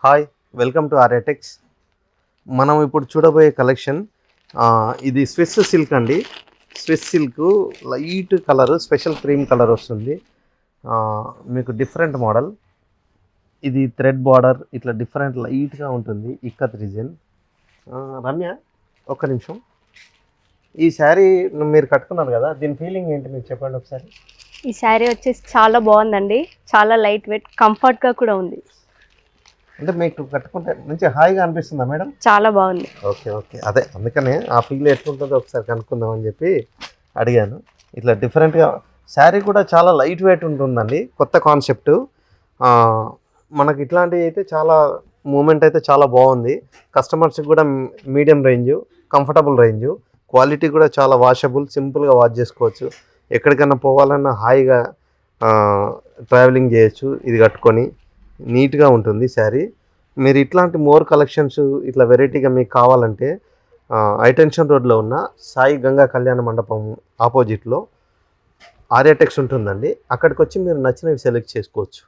Hi, welcome to ఆర్యాటెక్స్. మనం ఇప్పుడు చూడబోయే కలెక్షన్ ఇది స్విస్ సిల్క్ అండి. Swiss silk light colour, special cream colour వస్తుంది. మీకు డిఫరెంట్ మోడల్. ఇది థ్రెడ్ బార్డర్ ఇట్లా డిఫరెంట్ లైట్గా ఉంటుంది. ఇక్కత్ రీజన్. రమ్య, ఒక్క నిమిషం. ఈ శారీ మీరు కట్టుకున్నారు కదా, దీని ఫీలింగ్ ఏంటి మీరు చెప్పండి ఒకసారి. ఈ శారీ వచ్చేసి చాలా బాగుందండి. చాలా లైట్ వెయిట్, కంఫర్ట్గా కూడా ఉంది. అంటే మీకు కట్టుకుంటే మంచి హాయిగా అనిపిస్తుందా మేడం? చాలా బాగుంది. ఓకే ఓకే, అదే అందుకనే ఆ ఫీల్ ఎట్లుంటుందో ఒకసారి కనుక్కుందాం అని చెప్పి అడిగాను. ఇట్లా డిఫరెంట్గా శారీ కూడా చాలా లైట్ వెయిట్ ఉంటుందండి. కొత్త కాన్సెప్ట్. మనకి ఇట్లాంటివి అయితే చాలా మూమెంట్ అయితే చాలా బాగుంది. కస్టమర్స్కి కూడా medium range, comfortable range, quality కూడా చాలా వాషబుల్, సింపుల్గా వాష్ చేసుకోవచ్చు. ఎక్కడికైనా పోవాలన్నా హాయిగా ట్రావెలింగ్ చేయొచ్చు. ఇది కట్టుకొని నీట్గా ఉంటుంది శారీ. మీరు ఇట్లాంటి మోర్ కలెక్షన్స్ ఇట్లా వెరైటీగా మీకు కావాలంటే హైటెన్షన్ రోడ్లో ఉన్న సాయి గంగా కళ్యాణ మండపం ఆపోజిట్లో ఆర్యాటెక్స్ ఉంటుందండి. అక్కడికి వచ్చి మీరు నచ్చినవి సెలెక్ట్ చేసుకోవచ్చు.